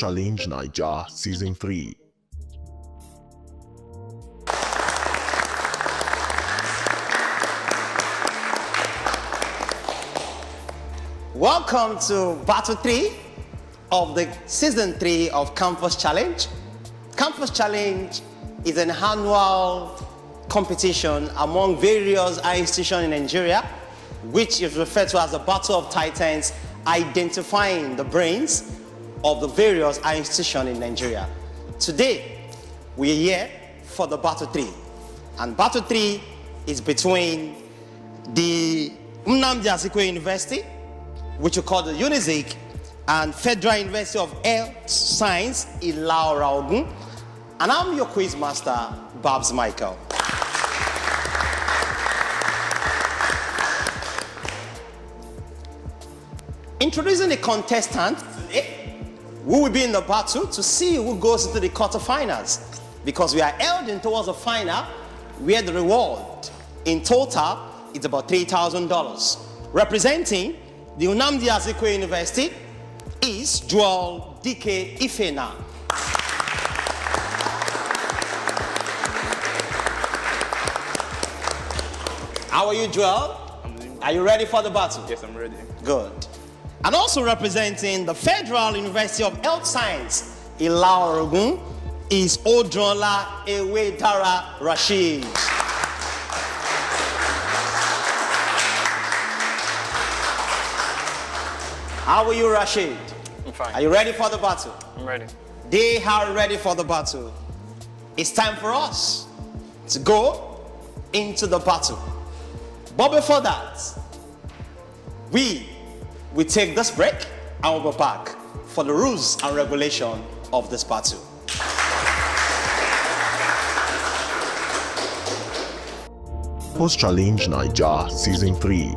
Challenge Naija Season 3. Welcome to Battle 3 of the Season 3 of Campus Challenge. Campus Challenge is an annual competition among various institutions in Nigeria, which is referred to as the Battle of Titans, identifying the brains of the various institutions in Nigeria. Today, we are here for the Battle 3. And Battle 3 is between the Nnamdi Azikiwe University, which we call the UNIZIK, and Federal University of Health Science, Ilaora Ogun. And I'm your quiz master, Babs Michael. Introducing the contestants today, who will be in the battle to see who goes into the quarterfinals. Because we are heading towards the final, where the reward in total is about $3,000. Representing the Nnamdi Azikiwe University is Joel Dike Ifena. How are you, Joel? Are you ready for the battle? Yes, I'm ready. Good. And also representing the Federal University of Health Science, Ilaora Ogun, is Odrola Ewedara Rashid. How are you, Rashid? I'm fine. Are you ready for the battle? I'm ready. They are ready for the battle. It's time for us to go into the battle. But before that, we will take this break and we'll be back for the rules and regulation of this battle. Campus Challenge Naija Season 3.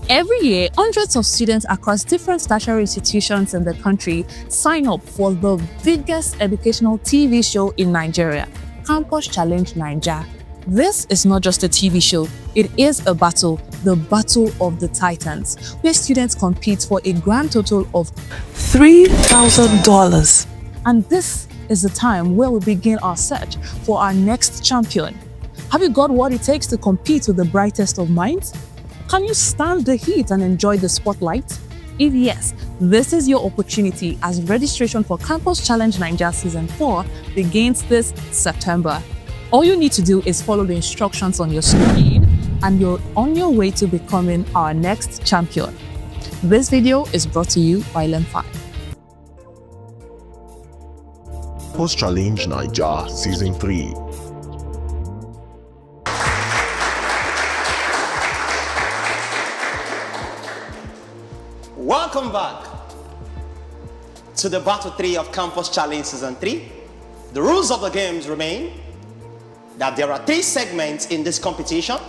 Every year, hundreds of students across different tertiary institutions in the country sign up for the biggest educational TV show in Nigeria, Campus Challenge Naija. This is not just a TV show, it is a battle, the Battle of the Titans, where students compete for a grand total of $3,000. And this is the time where we begin our search for our next champion. Have you got what it takes to compete with the brightest of minds? Can you stand the heat and enjoy the spotlight? If yes, this is your opportunity as registration for Campus Challenge Naija Season 4 begins this September. All you need to do is follow the instructions on your screen and you're on your way to becoming our next champion. This video is brought to you by Lemfi. Campus Challenge Naija Season 3. Welcome back to the Battle 3 of Campus Challenge Season 3. The rules of the games remain that there are 3 segments in this competition.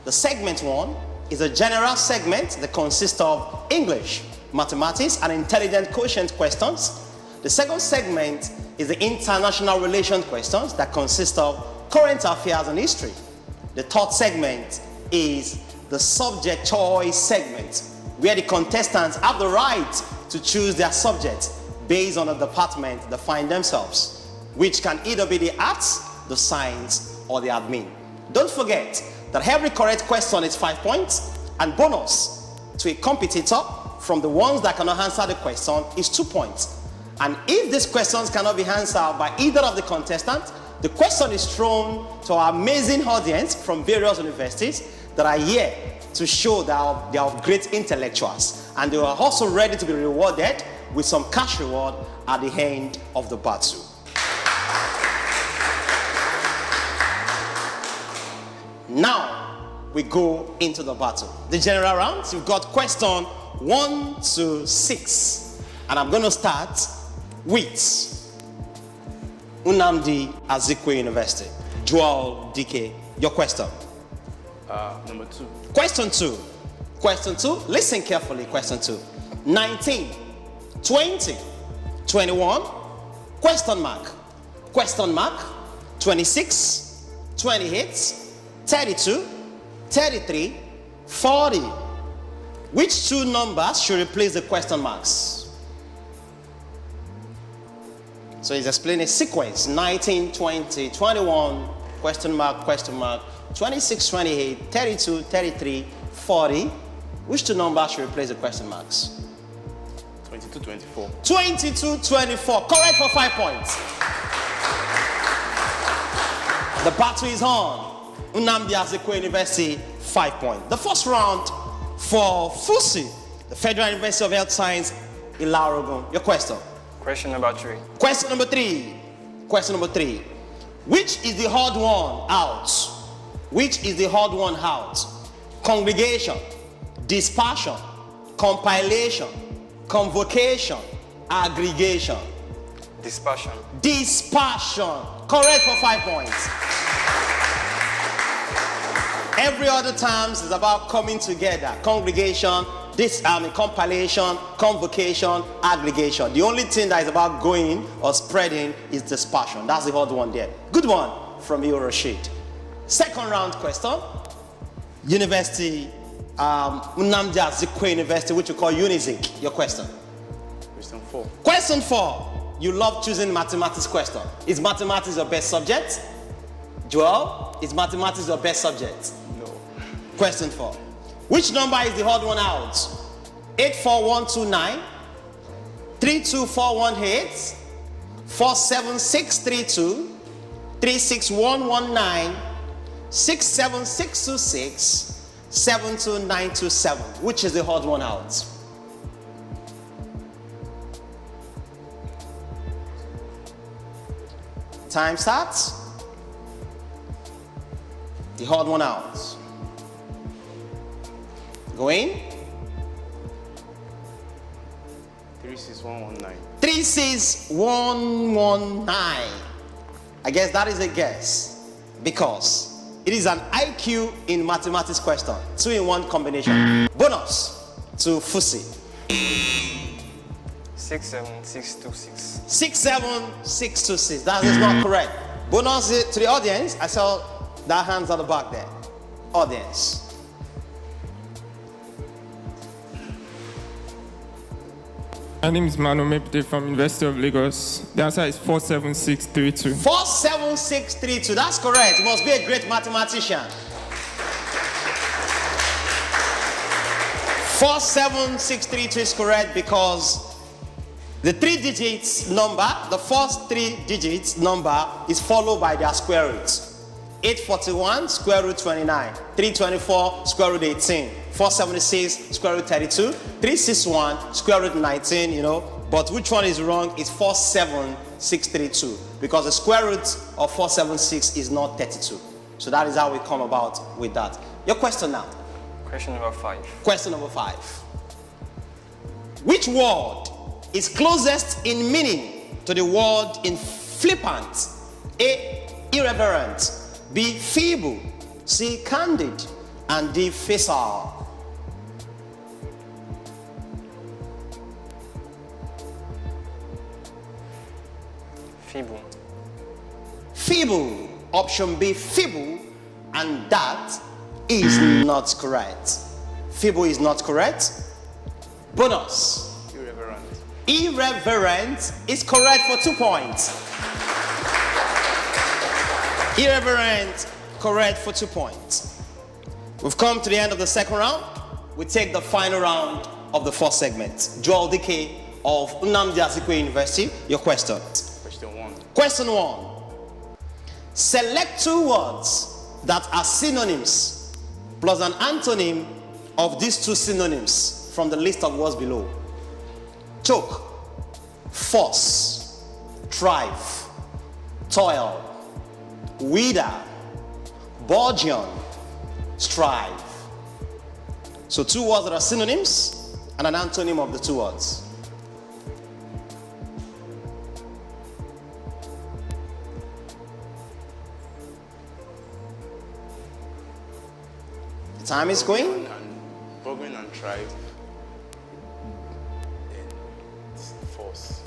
The segment 1 is a general segment that consists of English, mathematics, and intelligent quotient questions. The second segment is the international relations questions that consist of current affairs and history. The third segment is the subject choice segment, where the contestants have the right to choose their subject based on the department they find themselves, which can either be the arts, the science, or the admin. Don't forget that every correct question is 5 points, and bonus to a competitor from the ones that cannot answer the question is 2 points. And if these questions cannot be answered by either of the contestants, the question is thrown to our amazing audience from various universities that are here to show that they are great intellectuals, and they are also ready to be rewarded with some cash reward at the end of the battle. Now we go into the battle. The general rounds, you've got question 1 to 6, and I'm going to start with Nnamdi Azikiwe University. Joel Dike, your question. Number 2. Question 2. Question 2, listen carefully. Question 2. 19, 20, 21, question mark. Question mark. 26, 28, 32, 33, 40. Which 2 numbers should replace the question marks? So he's explaining a sequence: 19, 20, 21, question mark, 26, 28, 32, 33, 40. Which two numbers should replace the question marks? 22, 24. 22, 24. Correct for 5 points. The battle is on. Nnamdi Azikiwe University, 5 points. The first round for FUHSI, the Federal University of Health Science, Ilarogun. Your question. Question number 3. Question number 3. Question number 3. Which is the odd one out? Which is the odd one out? Congregation, dispersion, compilation, convocation, aggregation. Dispersion. Dispersion. Correct for 5 points. Every other terms is about coming together. Congregation, compilation, convocation, aggregation. The only thing that is about going or spreading is dispersion. That's the odd one there. Good one from you, Rashid. Second round question. University, Nnamdi Azikiwe University, which we call UNIZIK. Your question. Question 4. Question 4. You love choosing mathematics question. Is mathematics your best subject? Joel, is mathematics your best subject? No. Question 4. Which number is the odd one out? 84129, 32418, 47632, 36119, 67626, 72927. Which is the odd one out? Time starts. The odd one out. Going. 36119. 36119. I guess that is a guess because it is an IQ in mathematics question. 2-in-1 combination. Bonus to FUHSI. 67626. 67626. That is not correct. Bonus to the audience. I saw that hands on the back there. Audience. My name is Manu Mepte from University of Lagos. The answer is 47632. 47632. That's correct. You must be a great mathematician. 47632 is correct because the 3 digits number, the first 3 digits number is followed by their square roots. 841 square root 29, 324 square root 18, 476 square root 32, 361 square root 19, you know, but which one is wrong is 47632 because the square root of 476 is not 32. So that is how we come about with that. Your question now. Question number 5. Question number 5. Which word is closest in meaning to the word in flippant? A, irreverent. B, feeble. C, candid. And D, facile. Feeble. Feeble. Option B, feeble. And that is not correct. Feeble is not correct. Bonus. Irreverent. Irreverent is correct for 2 points. Irreverent, correct for 2 points. We've come to the end of the second round. We take the final round of the first segment. Joel Dike of Nnamdi Azikiwe University, your question. Question 1. Question 1. Select 2 words that are synonyms plus an antonym of these 2 synonyms from the list of words below. Choke, force, thrive, toil, wither, bourgeon, strive. So 2 words that are synonyms and an antonym of the 2 words. The time is going. Boggling and thrive. Then force.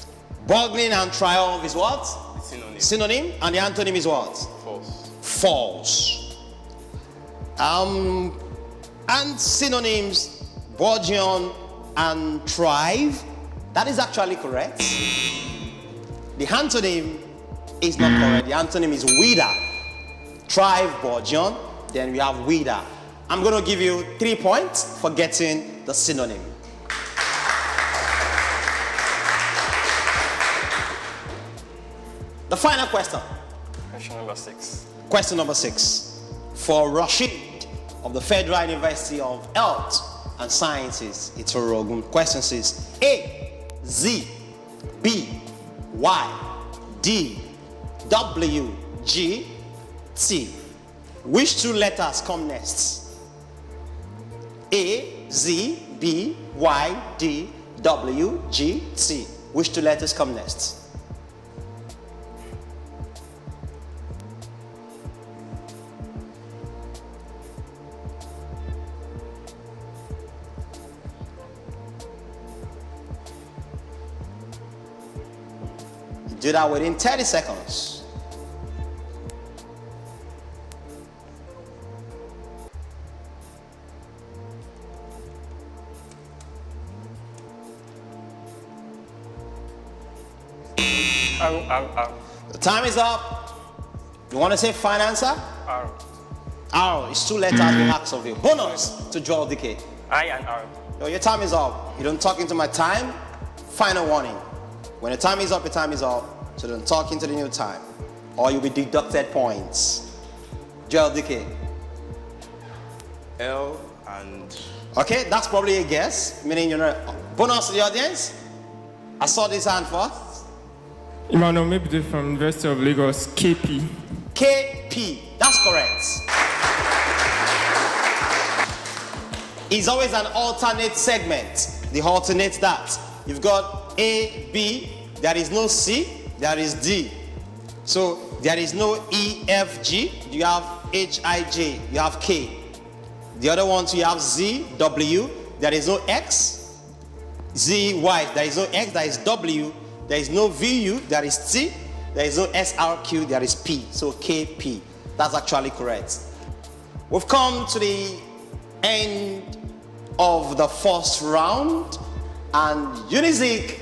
Boggling and triumph is what? Synonym. Synonym. And the antonym is what? False. False. And synonyms, bourgeon and thrive. That is actually correct. The antonym is not correct. The antonym is Wida. Tribe Borgion. Then we have Wida. I'm going to give you 3 points for getting the synonym. The final question. Question number 6. Question number 6. For Rashid of the Federal University of Health and Sciences, Itorogun. Question says A, Z, B, Y, D, W, G, T. Which 2 letters come next? A, Z, B, Y, D, W, G, T. Which 2 letters come next? Do that within 30 seconds. R. The time is up. You want to say final answer? R. R is 2 letters we ask of you. Bonus to draw decay. I and R. Yo, your time is up. You don't talk into my time. Final warning. When the time is up, the time is up. So don't talk into the new time, or you'll be deducted points. Joel decay. L and Okay, that's probably a guess, meaning you're not. Bonus to the audience. I saw this hand first. Emmanuel Mebide from University of Lagos, KP. KP. That's correct. It's always an alternate segment. The alternates that. You've got A, B, there is no C, there is D. So there is no E, F, G, you have H, I, J, you have K. The other ones you have Z, W, there is no X, Z, Y, there is no X, there is W, there is no VU, there is T, there is no SRQ, there is P. So KP. That's actually correct. We've come to the end of the first round, and UNIZIK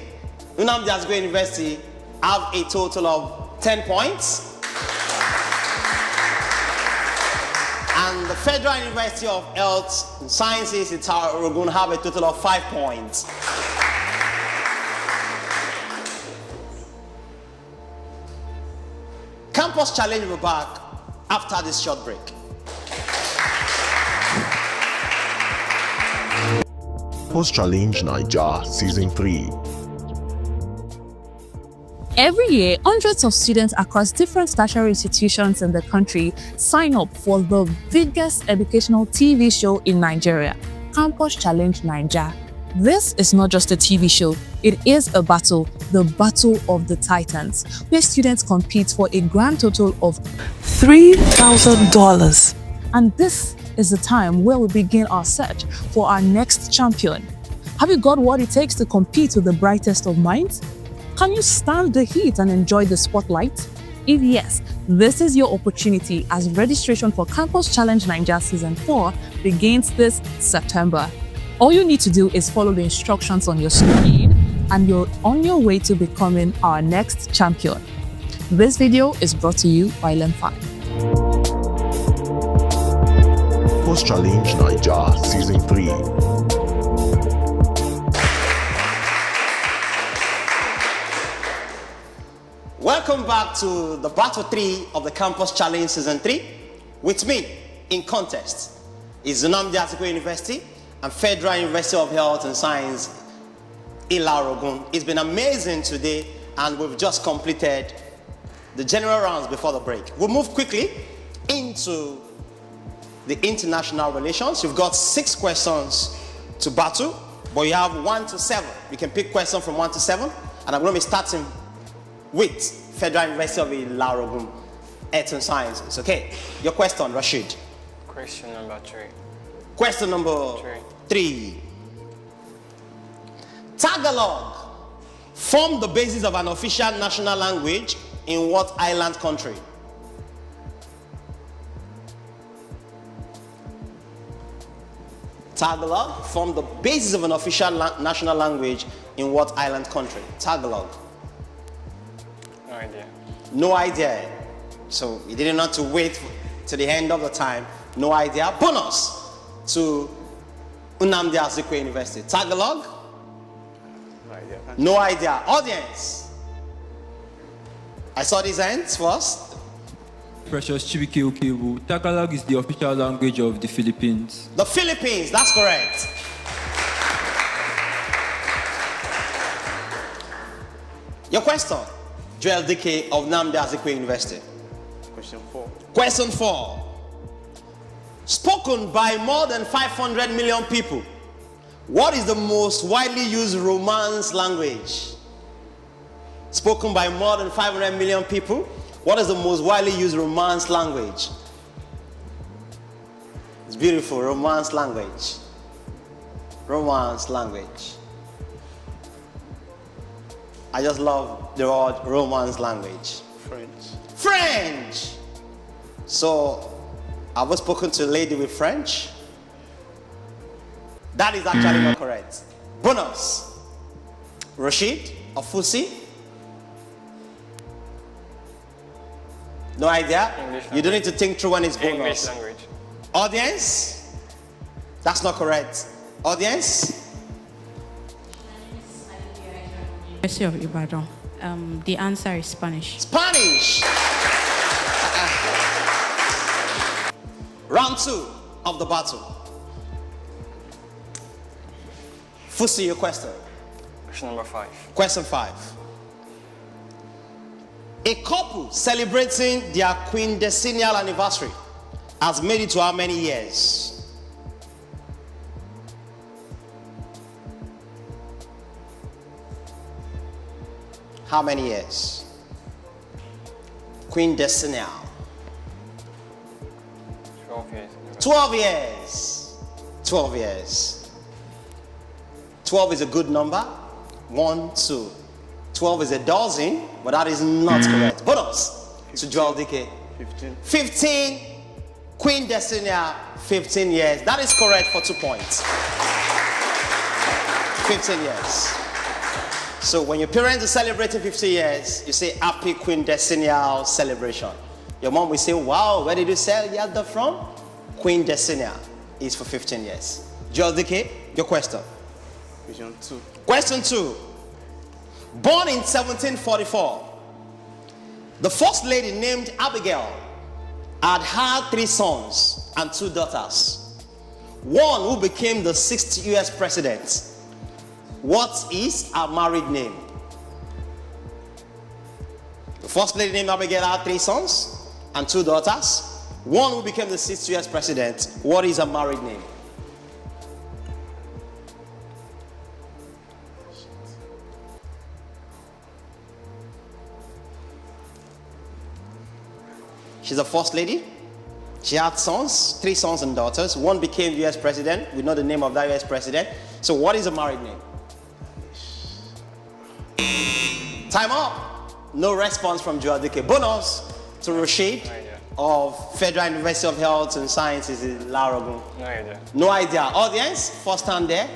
Nnamdi Azikiwe University have a total of 10 points. And the Federal University of Health and Sciences in Itorogun have a total of 5 points. Campus Challenge will be back after this short break. Post Challenge Naija Season 3. Every year, hundreds of students across different tertiary institutions in the country sign up for the biggest educational TV show in Nigeria, Campus Challenge Naija. This is not just a TV show, it is a battle, the Battle of the Titans, where students compete for a grand total of $3,000. And this is the time where we begin our search for our next champion. Have you got what it takes to compete with the brightest of minds? Can you stand the heat and enjoy the spotlight? If yes, this is your opportunity, as registration for Campus Challenge Naija Season 4 begins this September. All you need to do is follow the instructions on your screen and you're on your way to becoming our next champion. This video is brought to you by Lemfi. Post Challenge Naija Season 3. Welcome back to the Battle 3 of the Campus Challenge Season 3. With me in contest is Nnamdi Azikiwe University and Federal University of Health and Science, Itorogun. It's been amazing today, and we've just completed the general rounds before the break. We'll move quickly into the international relations. You've got 6 questions to battle, but you have 1 to 7. You can pick questions from 1 to 7, and I'm going to be starting with Federal University of Itorogun, Health and Sciences. Okay, your question, Rashid. question number 3. Question number 3. Tagalog formed the basis of an official national language in what island country? Tagalog formed the basis of an official national language in what island country? Tagalog. No idea. So you didn't have to wait to the end of the time. No idea. Bonus to Nnamdi Azikiwe University. Tagalog? No idea. No idea. Audience? I saw these hands first. Precious Chibike Okebu, Tagalog is the official language of the Philippines. The Philippines, that's correct. Your question, Joel Dike of Nnamdi Azikiwe University. Question 4. Question 4. Spoken by more than 500 million people, what is the most widely used Romance language? Spoken by more than 500 million people, what is the most widely used Romance language? It's beautiful, Romance language. Romance language. I just love the word Romance language. French. French. So, I was spoken to a lady with French. That is actually not correct. Bonus. Rashid of FUHSI. No idea? English You don't need to think through when it's bonus. English language. Audience? That's not correct. Audience? University of Ibadan. The answer is Spanish. Spanish. Round 2 of the battle. FUHSI, your question. Question number 5. Question 5. A couple celebrating their quindecennial anniversary has made it to how many years? How many years? Quindecennial. 12 years. 12 years. 12 years. 12 is a good number. 1, 2. 12 is a dozen, but that is not correct. Bonus to Joel Dike. 15. 15. Quindecennial, 15 years. That is correct for 2 points. 15 years. So when your parents are celebrating 50 years, you say happy quindecennial celebration. Your mom will say, wow, where did you celebrate that from? Quindecennial is for 15 years. Joel Dike, your question. Question 2. Question 2. Born in 1744, the first lady named Abigail had 3 sons and 2 daughters. One who became the 6th US president. What is her married name? The first lady named Abigail had 3 sons and 2 daughters. One who became the 6th US president. What is her married name? She's a first lady. She had sons, 3 sons and daughters. One became US president. We know the name of that US president. So what is her married name? Time up. No response from Joel Dike. Bonus to Rashid of Federal University of Health and Sciences in Larogun. No idea. No idea. Audience, first hand there.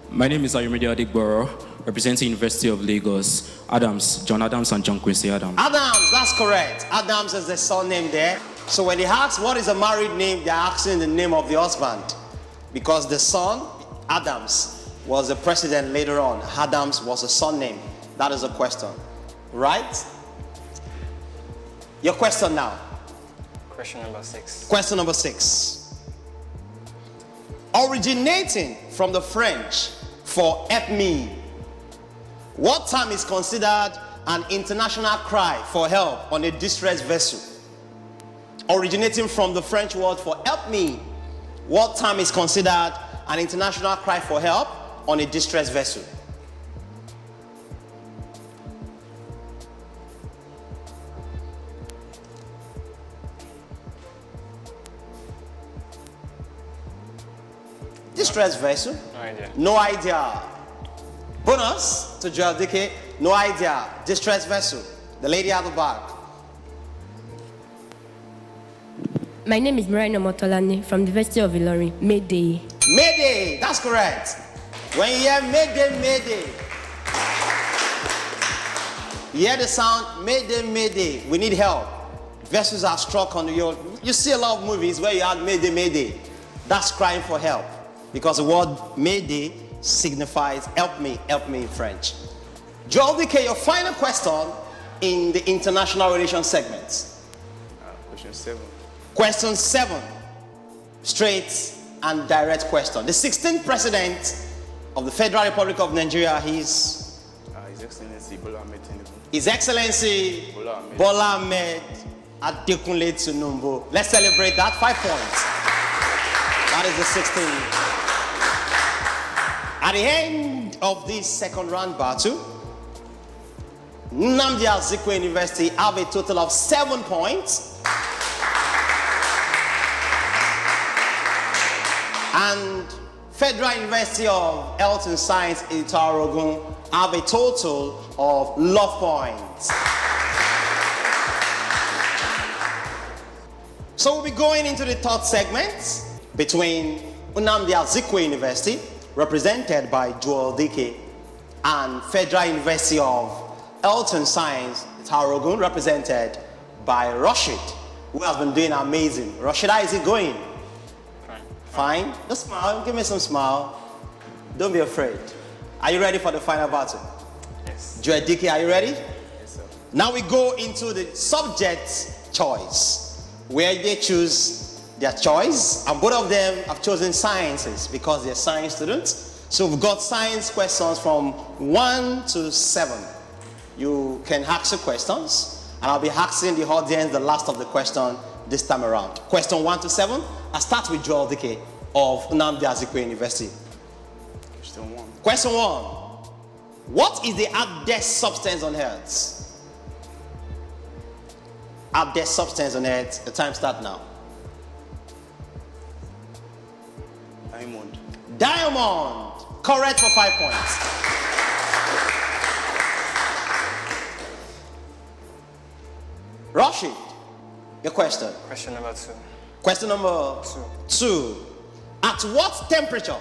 My name is Ayomide Adigboro, representing University of Lagos. Adams, John Adams and John Quincy Adams. Adams, that's correct. Adams is the surname there. So when they ask what is a married name, they're asking the name of the husband. Because the son, Adams, was the president later on. Adams was a surname. That is a question. Right? Your question now. Question number 6. Question number 6. Originating from the French for help me, what term is considered an international cry for help on a distressed vessel? Originating from the French word for help me, what term is considered an international cry for help on a distressed vessel? Distressed vessel? No idea. No idea. Bonus to Joel Dike. No idea. Distressed vessel. The lady at the back. My name is Marina Motolani from the University of Ilorin. Mayday. Mayday. That's correct. When you hear Mayday, Mayday, You hear the sound, Mayday, Mayday, we need help. Vessels are struck on the yacht. You see a lot of movies where you have Mayday, Mayday. That's crying for help. Because the word Mayday signifies help me in French. Joel DK, your final question in the international relations segment. Question 7. Question 7. Straight and direct question. The 16th president of the Federal Republic of Nigeria is His Excellency Bola Ahmed Tinubu. His Excellency Bola Ahmed Adekunle Tinubu. Let's celebrate that. 5 points. That is the 16th. At the end of this second round battle, Nnamdi Azikiwe University have a total of 7 points. And Federal University of Health and Science in Tarogun have a total of love points. So we'll be going into the third segment between Nnamdi Azikiwe University, represented by Joel Dike, and Federal University of Health and Science Tarogun, represented by Rashid, who has been doing amazing. Rashid, how is it going? Fine. Just smile. Give me some smile. Don't be afraid. Are you ready for the final battle? Yes. Joel Dike, are you ready? Yes, sir. Now we go into the subject choice, where they choose their choice, and both of them have chosen sciences because they're science students. So we've got science questions from 1 to 7. You can ask your questions, and I'll be asking the audience the last of the question this time around. Question 1 to 7. I'll start with Joel Dike of Nnamdi Azikiwe University. Question 1. Question 1. What is the hardest substance on Earth? Hardest substance on Earth. The time starts now. Diamond. Diamond. Correct for 5 points. Rashid, your question. Question number 2. Question number 2. At what temperature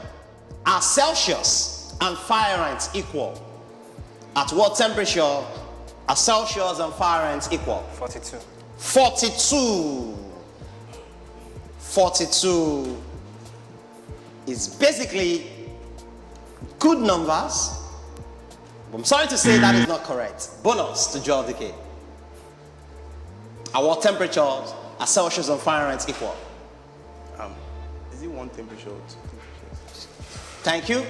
are Celsius and Fahrenheit equal? At what temperature are Celsius and Fahrenheit equal? 42. 42. 42 is basically good numbers. I'm sorry to say that is not correct. Bonus to Joel Dike. At what temperatures are Celsius and Fahrenheit equal? Is it 1 temperature or 2 temperatures? Thank you.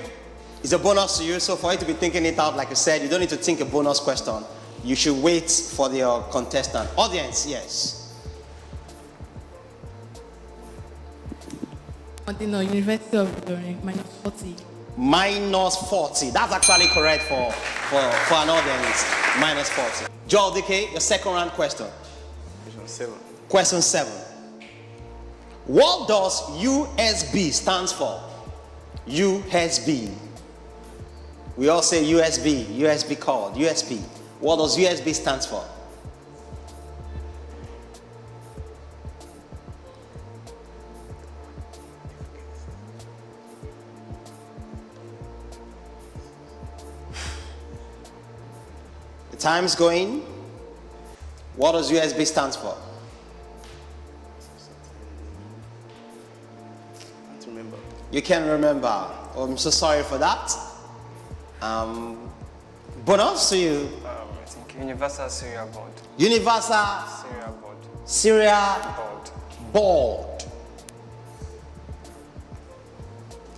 It's a bonus to you. So for you to be thinking it out, like I said, you don't need to think a bonus question. You should wait for the contestant. Audience, yes. University of Ilorin, -40. -40. That's actually correct for an audience. -40. Joel Dike, your second round question. Question 7. Question 7. What does USB stand for? USB. We all say USB, USB cord, USB. What does USB stand for? The time's going. What does USB stand for? I can't remember. You can remember. Oh, I'm so sorry for that. Bonus to you. I think Universal Serial Board. Universal Serial Board. Serial Board. Board.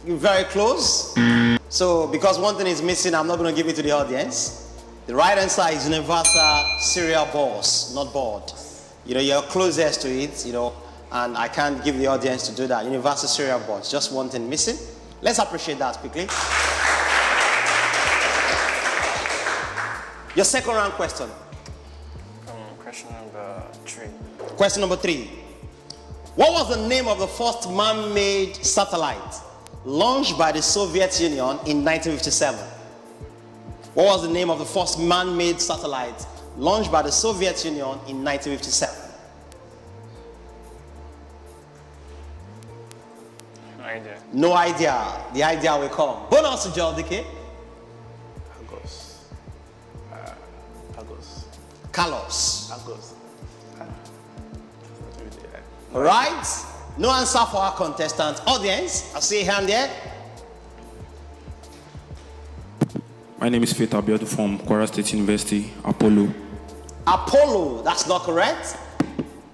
You're very close. So because one thing is missing, I'm not going to give it to the audience. The right answer is Universal Serial Boss, not board. You know, you're closest to it, you know, and I can't give the audience to do that. Universal Serial Boards, just one thing missing. Let's appreciate that quickly. Your second round question. Question number 3. Question number 3. What was the name of the first man-made satellite launched by the Soviet Union in 1957? What was the name of the first man-made satellite launched by the Soviet Union in 1957? No idea. No idea. The idea will come. Bonus to Joel Dike. August. Carlos. Agos. All right. No answer for our contestant. Audience, I see a hand there. My name is Faith Abiodun from Kwara State University, Apollo. Apollo, that's not correct.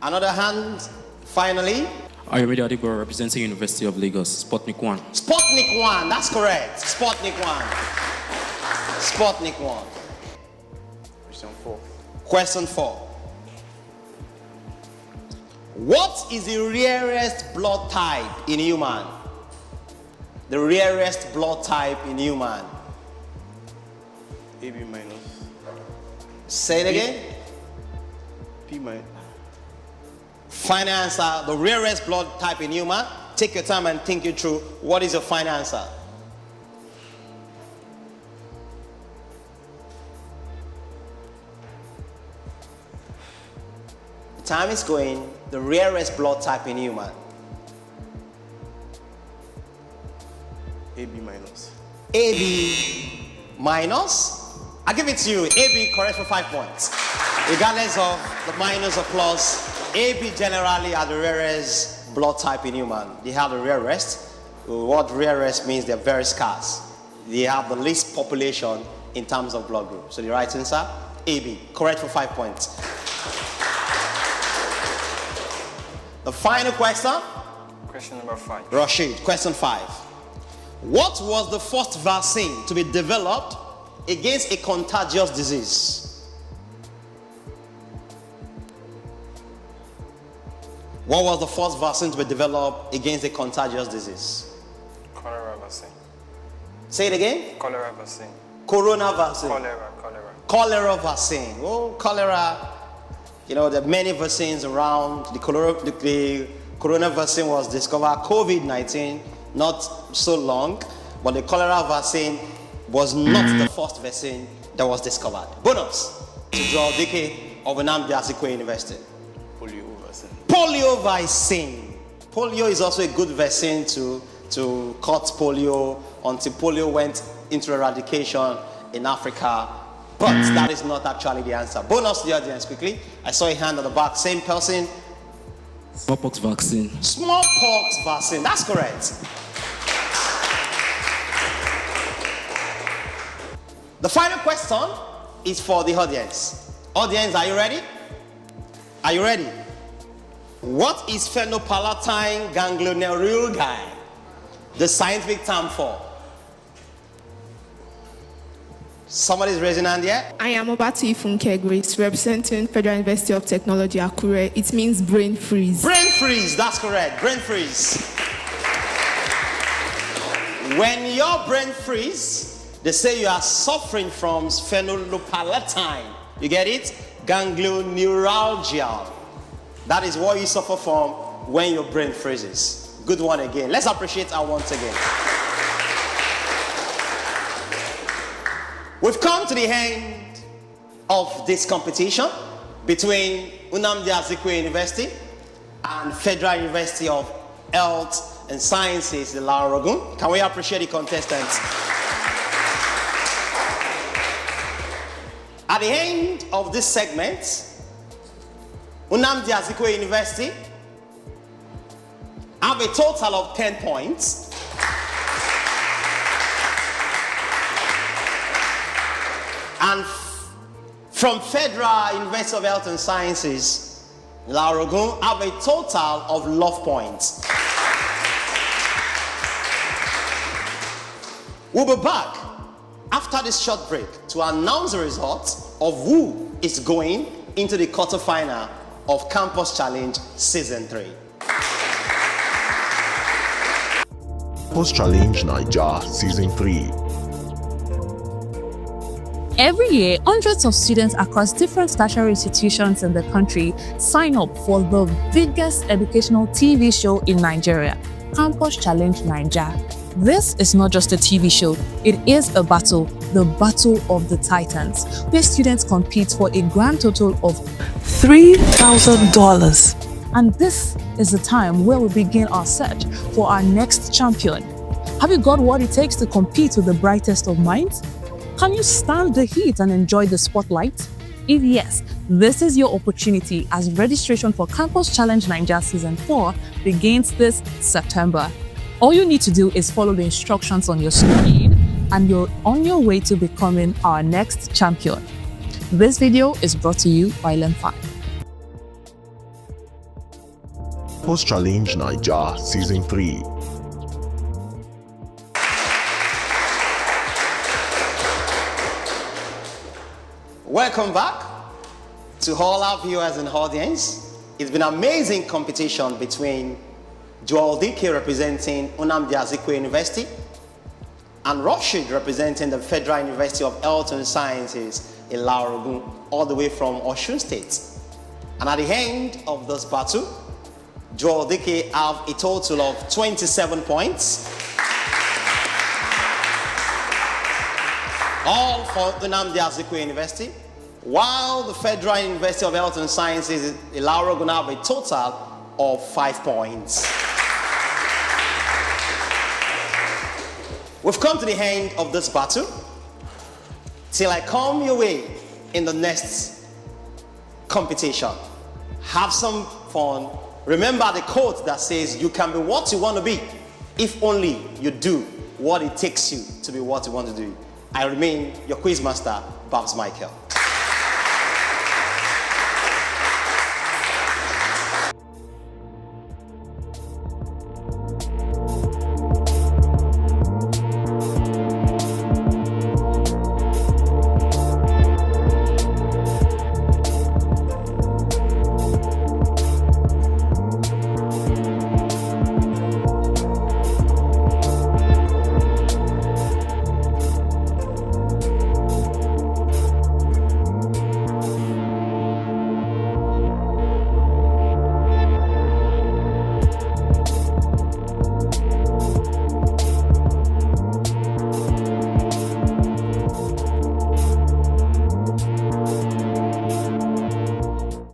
Another hand, finally. Ayomide Adigboro, representing University of Lagos, Sputnik 1. Sputnik 1, that's correct. Sputnik 1. Sputnik 1. Question 4. Question 4. What is the rarest blood type in human? The rarest blood type in human. AB minus. Say it again. P minus. Final answer, the rarest blood type in human. Take your time and think it through. What is your final answer? Time is going. The rarest blood type in human. AB minus. AB minus. I give it to you. AB correct for 5 points. Regardless of the minus or plus, AB generally are the rarest blood type in human. They have the rarest. What rarest means they're very scarce. They have the least population in terms of blood group. So the right answer, AB, correct for 5 points. The final question. Question number 5. Rashid, question 5. What was the first vaccine to be developed against a contagious disease? What was the first vaccine to be developed against a contagious disease? Cholera vaccine. Say it again. Cholera vaccine. Corona vaccine. Cholera. Cholera vaccine. Oh, cholera. You know, there are many vaccines around. The corona vaccine was discovered COVID-19 not so long, but the cholera vaccine was not the first vaccine that was discovered. Bonus to draw decade of Nnamdi Azikiwe University. Polio vaccine. Polio vaccine. Polio is also a good vaccine to cut polio until polio went into eradication in Africa. But that is not actually the answer. Bonus to the audience quickly. I saw a hand on the back. Same person. Smallpox vaccine. Smallpox vaccine. That's correct. The final question is for the audience. Audience, are you ready? Are you ready? What is phenylpalatine ganglionuria the scientific term for? Somebody's raising hand here. I am Obatu Ifunke Grace, representing Federal University of Technology, Akure. It means brain freeze. Brain freeze, that's correct. Brain freeze. When your brain freeze, they say you are suffering from phenylpalatine. You get it? Ganglioneuralgia. That is what you suffer from when your brain freezes. Good one again. Let's appreciate her once again. We've come to the end of this competition between Nnamdi Azikiwe University and Federal University of Health and Sciences, the Laorogun. Can we appreciate the contestants? At the end of this segment, Nnamdi Azikiwe University have a total of 10 points. And from Federal University of Health and Sciences, Laorogun have a total of love points. We'll be back after this short break to announce the results of who is going into the quarterfinal of Campus Challenge Season 3. Campus Challenge Naija Season 3. Every year, hundreds of students across different tertiary institutions in the country sign up for the biggest educational TV show in Nigeria, Campus Challenge Naija. This is not just a TV show, it is a battle, the battle of the titans, where students compete for a grand total of $3,000. And this is the time where we begin our search for our next champion. Have you got what it takes to compete with the brightest of minds? Can you stand the heat and enjoy the spotlight? If yes, this is your opportunity as registration for Campus Challenge Naija Season 4 begins this September. All you need to do is follow the instructions on your screen and you're on your way to becoming our next champion. This video is brought to you by Lemfi. Campus Challenge Naija Season 3. Welcome back to all our viewers and audience. It's been an amazing competition between Joel Dike representing Nnamdi Azikiwe University and Rashid representing the Federal University of Health and Sciences in Laorogun, all the way from Osun State. And at the end of this battle, Joel Dike have a total of 27 points. All for Nnamdi Azikiwe University, while the Federal University of Health and Sciences in Laorogun have a total of 5 points. We've come to the end of this battle. Till I come your way in the next competition. Have some fun. Remember the quote that says, you can be what you want to be if only you do what it takes you to be what you want to do. I remain your quiz master, Babs Michael.